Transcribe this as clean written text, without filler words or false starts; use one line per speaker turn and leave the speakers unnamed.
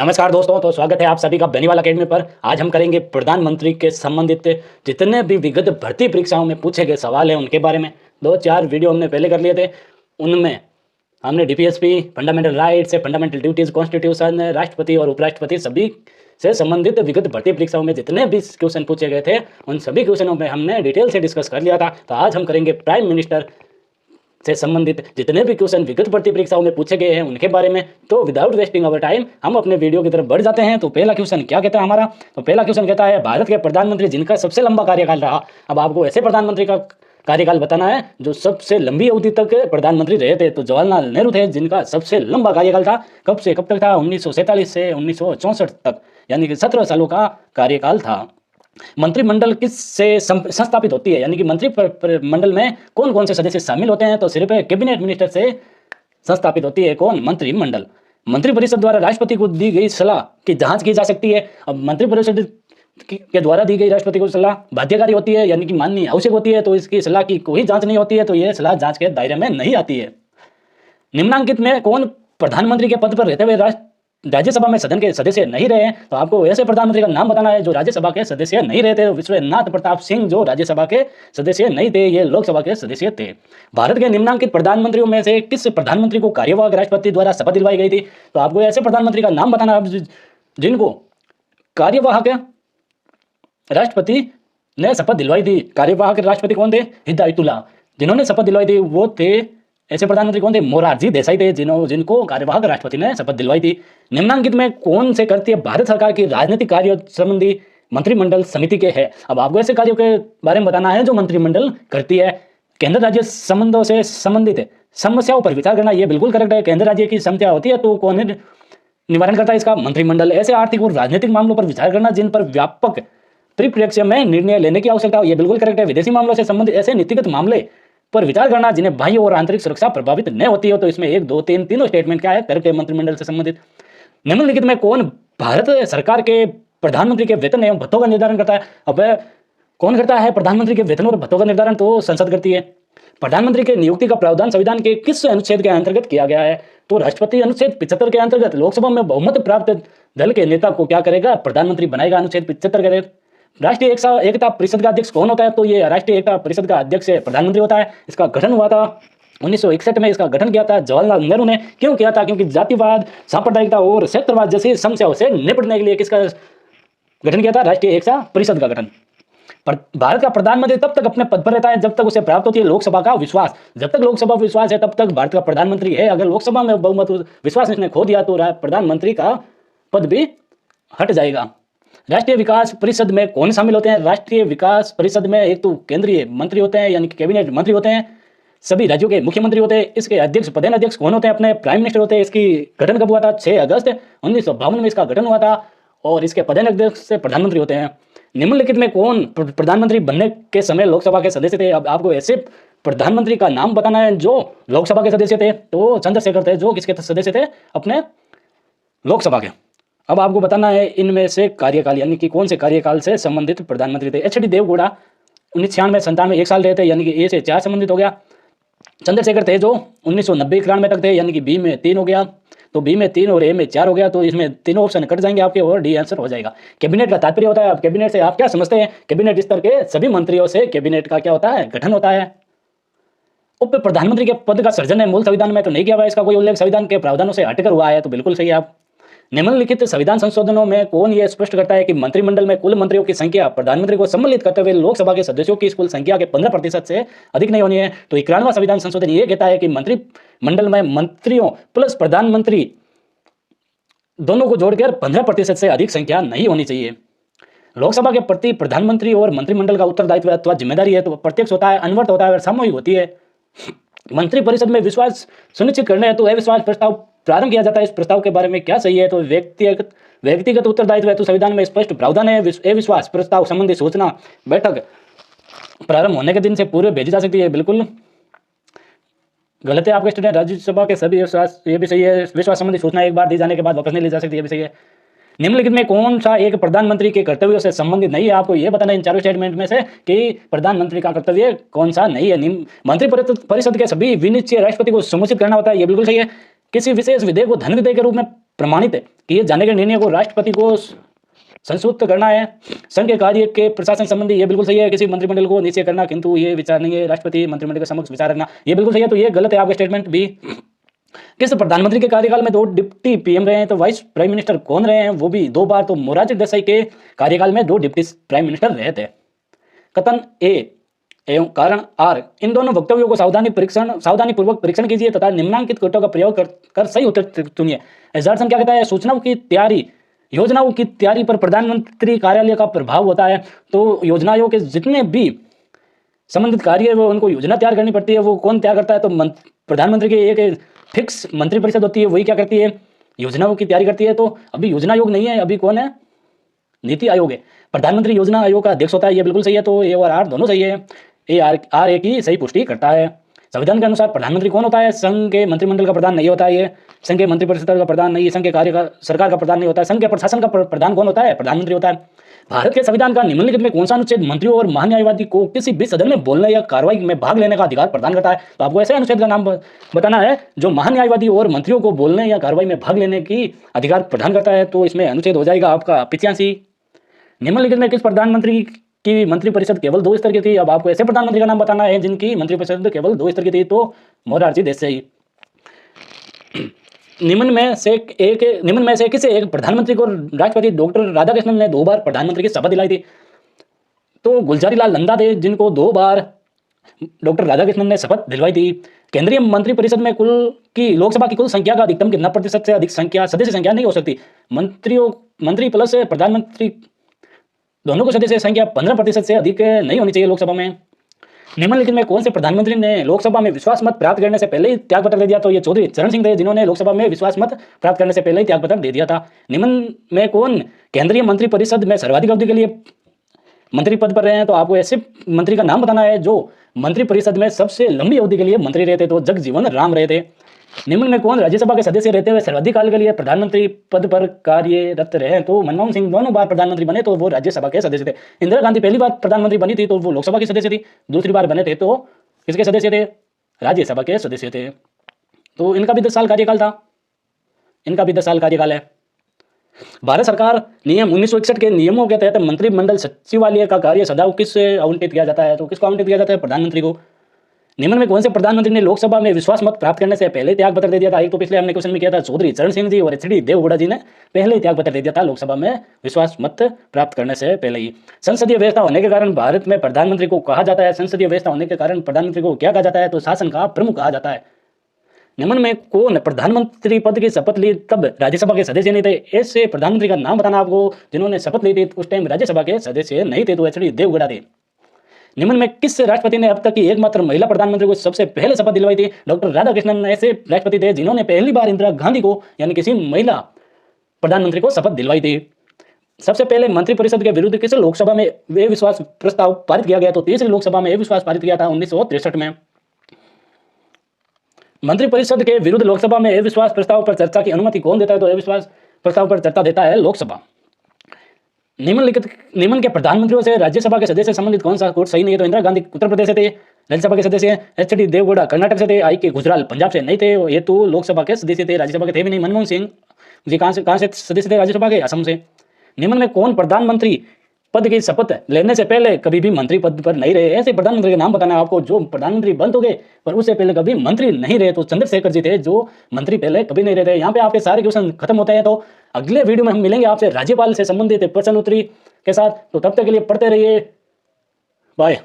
नमस्कार दोस्तों, तो स्वागत है आप सभी का बेनीवाल अकेडमी पर। आज हम करेंगे प्रधानमंत्री के संबंधित जितने भी विगत भर्ती परीक्षाओं में पूछे गए सवाल हैं उनके बारे में। 2-4 वीडियो हमने पहले कर लिए थे। उनमें हमने DPSP, fundamental rights, fundamental duties, constitution, राष्ट्रपति और उपराष्ट्रपति सभी से संबंधित विगत भर्ती परीक्षाओं में जितने भी क्वेश्चन पूछे गए थे उन सभी क्वेश्चनों में हमने डिटेल से डिस्कस कर लिया था। तो आज हम करेंगे प्राइम मिनिस्टर से संबंधित जितने भी क्वेश्चन विगत भर्ती परीक्षाओं में पूछे गए हैं उनके बारे में। तो विदाउट वेस्टिंग अवर टाइम हम अपने वीडियो की तरफ बढ़ जाते हैं। तो पहला क्वेश्चन क्या कहता है हमारा? तो पहला क्वेश्चन कहता है भारत के प्रधानमंत्री जिनका सबसे लंबा कार्यकाल रहा। अब आपको ऐसे प्रधानमंत्री का कार्यकाल बताना है जो सबसे लंबी अवधि तक प्रधानमंत्री रहे थे। तो जवाहरलाल नेहरू थे जिनका सबसे लंबा कार्यकाल था। कब से कब तक था? 1947 से 1964 तक, यानी कि 17 सालों का कार्यकाल था। मंत्रिमंडल किससे संस्थापित होती है, यानी कि मंत्रिमंडल में कौन कौन से सदस्य शामिल होते हैं? तो सिर्फ कैबिनेट मिनिस्टर से संस्थापित होती है कौन? मंत्रिमंडल। मंत्रिपरिषद द्वारा राष्ट्रपति को दी गई सलाह की जांच की जा सकती है। अब मंत्रिपरिषद के द्वारा दी गई राष्ट्रपति को सलाह बाध्यकारी होती है, यानी कि माननी आवश्यक होती है। तो इसकी सलाह की कोई जांच नहीं होती है, तो यह सलाह जांच के दायरे में नहीं आती है। निम्नांकित में कौन प्रधानमंत्री के पद पर रहते हुए राज्यसभा में सदन के सदस्य नहीं रहे हैं? तो आपको ऐसे प्रधानमंत्री का नाम बताना है जो राज्यसभा के सदस्य नहीं रहे थे। विश्वनाथ प्रताप सिंह जो राज्यसभा के सदस्य नहीं थे, ये लोकसभा के सदस्य थे। भारत के निम्नांकित प्रधानमंत्रियों में से किस प्रधानमंत्री को कार्यवाहक राष्ट्रपति द्वारा शपथ दिलवाई गई थी? तो आपको ऐसे प्रधानमंत्री का नाम बताना है जिनको कार्यवाहक राष्ट्रपति ने शपथ दिलवाई थी। कार्यवाहक राष्ट्रपति कौन थे? हिदायतुल्लाह। जिन्होंने शपथ दिलवाई थी वो थे, ऐसे प्रधानमंत्री कौन थे? मोरारजी देसाई थे जिनको कार्यवाहक राष्ट्रपति ने शपथ दिलवाई थी। निम्नांकित में कौन से करती है भारत सरकार की राजनीतिक कार्यों संबंधी मंत्रिमंडल समिति के है? अब आपको ऐसे कार्यों के बारे में बताना है जो मंत्रिमंडल करती है। केंद्र राज्य संबंधों से संबंधित समस्याओं पर विचार करना, ये बिल्कुल करेक्ट है। केंद्र राज्य की समस्या होती है तो कौन निवारण करता है? इसका मंत्रिमंडल। ऐसे आर्थिक और राजनीतिक मामलों पर विचार करना जिन पर व्यापक परिप्रेक्ष्य में निर्णय लेने की आवश्यकता हो, ये बिल्कुल करेक्ट है। विदेशी मामलों से संबंधित ऐसे नीतिगत मामले पर विचार करना जिन्हें बाह्य और आंतरिक सुरक्षा प्रभावित न होती हो। तो इसमें 1, 2, 3 तीनों स्टेटमेंट क्या है? करेक्ट है, मंत्रिमंडल से संबंधित। निम्नलिखित में कौन भारत सरकार के प्रधानमंत्री के वेतन एवं भत्तों का निर्धारण करता है? अब कौन करता है प्रधानमंत्री के वेतन और भत्तों का निर्धारण? तो संसद करती है। प्रधानमंत्री के नियुक्ति का प्रावधान संविधान के किस अनुच्छेद के अंतर्गत किया गया है? तो राष्ट्रपति अनुच्छेद 75 के अंतर्गत। लोकसभा में बहुमत प्राप्त दल के नेता को क्या करेगा? प्रधानमंत्री बनाएगा, अनुच्छेद 75 के तहत। राष्ट्रीय एकता परिषद का अध्यक्ष कौन होता है? तो ये राष्ट्रीय एकता परिषद का अध्यक्ष प्रधानमंत्री होता है। इसका गठन हुआ था 1961 में। इसका गठन किया था जवाहरलाल नेहरू ने। क्यों किया था? क्योंकि जातिवाद, सांप्रदायिकता और क्षेत्रवाद जैसी समस्याओं से निपटने के लिए किसका गठन किया था? राष्ट्रीय एकता परिषद का गठन। पर भारत का प्रधानमंत्री तब तक अपने पद पर रहता है जब तक उसे प्राप्त होती है लोकसभा का विश्वास। जब तक लोकसभा विश्वास है तब तक भारत का प्रधानमंत्री है। अगर लोकसभा में बहुमत विश्वास इसने खो दिया तो प्रधानमंत्री का पद भी हट जाएगा। राष्ट्रीय विकास परिषद में कौन शामिल होते हैं? राष्ट्रीय विकास परिषद में एक तो केंद्रीय मंत्री होते हैं, यानी कि कैबिनेट मंत्री होते हैं। सभी राज्यों के मुख्यमंत्री होते हैं। इसके अध्यक्ष, प्रधान अध्यक्ष कौन होते हैं? अपने प्राइम मिनिस्टर होते हैं। इसकी गठन कब हुआ था? 6 अगस्त 1952 में इसका गठन हुआ था और इसके प्रधान अध्यक्ष से प्रधानमंत्री होते हैं। निम्नलिखित में कौन प्रधानमंत्री बनने के समय लोकसभा के सदस्य थे? अब आपको ऐसे प्रधानमंत्री का नाम बताना है जो लोकसभा के सदस्य थे। तो चंद्रशेखर थे जो किसके सदस्य थे? अपने लोकसभा के। अब आपको बताना है इनमें से कार्यकाल, यानी कि कौन से कार्यकाल से संबंधित प्रधानमंत्री थे। एच.डी. देवगौड़ा 1996-97 1 साल रहे थे, यानी कि ए से 4 संबंधित हो गया। चंद्रशेखर थे जो 1990-91 तक थे, यानी कि बी में 3 हो गया। तो बी में 3 और ए में 4 हो गया। तो इसमें तीनों ऑप्शन कट जाएंगे आपके और डी आंसर हो जाएगा। कैबिनेट का तात्पर्य होता है, अब कैबिनेट से आप क्या समझते हैं? कैबिनेट स्तर के सभी मंत्रियों से कैबिनेट का क्या होता है? गठन होता है। उप प्रधानमंत्री के पद का सृजन है मूल संविधान में तो नहीं किया हुआ, इसका कोई उल्लेख संविधान के प्रावधानों से हटकर हुआ है, तो बिल्कुल सही है। आप निम्नलिखित संविधान संशोधनों में कौन यह स्पष्ट करता है कि मंत्रिमंडल में कुल मंत्रियों की संख्या प्रधानमंत्री को सम्मिलित करते हुए लोकसभा के सदस्यों की कुल संख्या के 15% से अधिक नहीं होनी है? तो 91वां संविधान संशोधन ये कहता है कि मंत्रिमंडल में मंत्रियों प्लस प्रधानमंत्री दोनों को जोड़कर 15% से अधिक संख्या नहीं होनी चाहिए। लोकसभा के प्रति प्रधानमंत्री और मंत्रिमंडल का उत्तरदायित्व अथवा जिम्मेदारी है तो प्रत्यक्ष होता है, अनवर्त होता है और सामूहिक होती है। मंत्रिपरिषद में विश्वास सुनिश्चित करना है तो अविश्वास प्रस्ताव प्रारंभ किया जाता है। इस प्रस्ताव के बारे में क्या सही है? तो व्यक्तिगत उत्तरदायित्व है तो संविधान में स्पष्ट प्रावधान है। अविश्वास प्रस्ताव संबंधी सूचना बैठक प्रारंभ होने के दिन से पूर्व भेजी जा सकती है, बिल्कुल गलत है आपके स्टूडेंट। राज्यसभा के सभी विश्वास, ये भी सही है। विश्वास संबंधी सूचना एक बार दी जाने के बाद वापस नहीं ली जा सकती, ये भी सही है। निम्नलिखित में कौन सा एक प्रधानमंत्री के कर्तव्यों से संबंधित नहीं है? आपको यह बताना है इन चारों स्टेटमेंट में से कि प्रधानमंत्री का कर्तव्य कौन सा नहीं है। मंत्रिपरिषद के सभी विनिश्चय राष्ट्रपति को समुचित करना होता है, यह बिल्कुल सही है। किसी विशेष विधेयक को धन विधेयक के रूप में प्रमाणित किए जाने के निर्णय को राष्ट्रपति को संशोधित करना है। संघ के कार्य के प्रशासन संबंधी ये बिल्कुल सही है, किसी मंत्रिमंडल को निश्चय करना किंतु ये विचार नहीं है, राष्ट्रपति मंत्रिमंडल के समक्ष विचार रखना, ये बिल्कुल सही है। तो ये गलत है आपका स्टेटमेंट भी। किस प्रधानमंत्री के कार्यकाल में 2 डिप्टी पीएम रहे हैं? तो वाइस प्राइम मिनिस्टर कौन रहे हैं? वो भी 2 बार। तो मोरारजी देसाई के कार्यकाल में 2 डिप्टी प्राइम मिनिस्टर रहे थे। कथन ए एवं कारण आर, इन दोनों वक्तव्यों को सावधानीपूर्वक परीक्षण कीजिए तथा निम्नांकित कोटों का प्रयोग कर सही उत्तर चुनिए। एजर्सन क्या कहता है? सूचनाओं की तैयारी, योजनाओं की तैयारी पर प्रधानमंत्री कार्यालय का प्रभाव होता है। तो योजनाओं के जितने भी संबंधित कार्य है वो उनको योजना तैयार करनी पड़ती है। वो कौन तैयार करता है? तो प्रधानमंत्री की एक फिक्स मंत्रिपरिषद होती है, वही क्या करती है? योजनाओं की तैयारी करती है। तो अभी योजना आयोग नहीं है, अभी कौन है? नीति आयोग है। प्रधानमंत्री योजना आयोग का अध्यक्ष होता है, ये बिल्कुल सही है। तो ए और आर दोनों सही है। ए की सही पुष्टि करता है। संविधान के अनुसार प्रधानमंत्री कौन होता है? संघ के मंत्रिमंडल का प्रधान नहीं होता है, ये संघ के मंत्रिपरिषद का प्रधान नहीं, संघ के सरकार का प्रधान नहीं होता है। संघ के प्रशासन का प्रधान कौन होता है? प्रधानमंत्री होता है। भारत के संविधान का निम्नलिखित में कौन सा अनुच्छेद मंत्रियों और महान्यायवादी को किसी भी सदन में बोलने या कार्रवाई में भाग लेने का अधिकार प्रदान करता है? तो आपको ऐसे अनुच्छेद का नाम बताना है जो महान्यायवादी और मंत्रियों को बोलने या कार्रवाई में भाग लेने की अधिकार प्रदान करता है। तो इसमें अनुच्छेद हो जाएगा आपका 85। निम्नलिखित में किस प्रधानमंत्री की मंत्रिपरिषद केवल 2 स्तर की थी? अब आपको ऐसे प्रधानमंत्री का नाम बताना है जिनकी मंत्रिपरिषद केवल 2 स्तर की थी। तो मोरारजी देसाई। निम्न में से किसे एक प्रधानमंत्री को राष्ट्रपति डॉक्टर राधाकृष्णन ने 2 बार प्रधानमंत्री की शपथ दिलाई थी? तो गुलजारी लाल नंदा थे जिनको 2 बार डॉक्टर राधाकृष्णन ने शपथ दिलवाई थी। केंद्रीय मंत्रिपरिषद में लोकसभा की कुल संख्या का अधिकतम कितना प्रतिशत से अधिक सदस्य संख्या नहीं हो सकती? मंत्री प्लस प्रधानमंत्री दोनों को सदस्य संख्या 15% से अधिक नहीं होनी चाहिए लोकसभा में। निम्नलिखित में कौन से प्रधानमंत्री ने लोकसभा में विश्वास मत प्राप्त करने से पहले ही त्यागपत्र दे दिया? तो ये चौधरी चरण सिंह थे जिन्होंने लोकसभा में विश्वास मत प्राप्त करने से पहले ही त्यागपत्र दे दिया था। निम्न में कौन केंद्रीय मंत्रिपरिषद में सर्वाधिक अवधि के लिए मंत्री पद पर रहे हैं? तो आपको ऐसे मंत्री का नाम बताना है जो मंत्रिपरिषद में सबसे लंबी अवधि के लिए मंत्री रहे थे। तो जगजीवन राम रहे थे। निम्न में कौन राज्यसभा के सदस्य रहते हुए सर्वाधिक काल के लिए प्रधानमंत्री पद पर कार्यरत रहे? तो मनमोहन सिंह दोनों बार प्रधानमंत्री बने तो वो राज्यसभा के सदस्य थे। इंदिरा गांधी पहली बार प्रधानमंत्री बनी थी तो वो लोकसभा के सदस्य थी। दूसरी बार बने थे तो किसके सदस्य थे? राज्यसभा के सदस्य थे। तो इनका भी 10 साल कार्यकाल था। इनका भी 10 साल कार्यकाल है। भारत सरकार नियम 1961 के नियमों के तहत मंत्रिमंडल सचिवालय का कार्य सदैव किससे आवंटित किया जाता है? तो किसको आवंटित किया जाता है? प्रधानमंत्री को। निम्न में कौन से प्रधानमंत्री ने लोकसभा में विश्वास मत प्राप्त करने से पहले त्यागपत्र दे दिया था? एक तो पिछले हमने क्वेश्चन में किया था, चौधरी चरण सिंह जी और एचडी देवगौड़ा जी ने पहले ही त्यागपत्र दे दिया था लोकसभा में विश्वास मत प्राप्त करने से पहले ही। संसदीय व्यवस्था होने के कारण भारत में प्रधानमंत्री को कहा जाता है, संसदीय व्यवस्था होने के कारण प्रधानमंत्री को क्या कहा जाता है? तो शासन का प्रमुख कहा जाता है। निम्न में कौन प्रधानमंत्री पद की शपथ ली तब राज्यसभा के सदस्य नहीं थे? ऐसे प्रधानमंत्री का नाम बताना आपको जिन्होंने शपथ ली थी उस टाइम राज्यसभा के सदस्य नहीं थे। तो एचडी देवगौड़ा थे। निम्न में किस राष्ट्रपति ने अब तक की एकमात्र महिला प्रधानमंत्री को सबसे पहले शपथ दिलवाई थी? डॉक्टर राधाकृष्णन ऐसे राष्ट्रपति थे जिन्होंने पहली बार इंदिरा गांधी को यानी किसी महिला प्रधानमंत्री को शपथ दिलवाई थी। सबसे पहले मंत्रिपरिषद के विरुद्ध किस लोकसभा में अविश्वास प्रस्ताव पारित किया गया? तो तीसरी लोकसभा में अविश्वास पारित किया था 1963 में। मंत्रिपरिषद के विरुद्ध लोकसभा में अविश्वास प्रस्ताव पर चर्चा की अनुमति कौन देता है? तो अविश्वास प्रस्ताव पर चर्चा देता है लोकसभा। निम्न के प्रधानमंत्रियों से राज्यसभा के सदस्य संबंधित कौन सा कोर्ट सही नहीं है? तो इंदिरा गांधी उत्तर प्रदेश से थे राज्यसभा के सदस्य, एचडी देवगौड़ा कर्नाटक से थे, आई के गुजराल पंजाब से नहीं थे, ये तो लोकसभा के सदस्य थे, राज्यसभा के थे भी नहीं। मनमोहन सिंह जी कहाँ से सदस्य थे राज्यसभा के? असम से। निम्न में कौन प्रधानमंत्री पद की शपथ लेने से पहले कभी भी मंत्री पद पर नहीं रहे? ऐसे प्रधानमंत्री के नाम बताना है आपको जो प्रधानमंत्री बन तो गए पर उससे पहले कभी मंत्री नहीं रहे। तो चंद्रशेखर जी थे जो मंत्री पहले कभी नहीं रहे थे। यहाँ पे आपके सारे क्वेश्चन खत्म होते हैं। तो अगले वीडियो में हम मिलेंगे आपसे राज्यपाल से संबंधित प्रश्न उत्तरी के साथ। तो तब तक के लिए पढ़ते रहिए। बाय।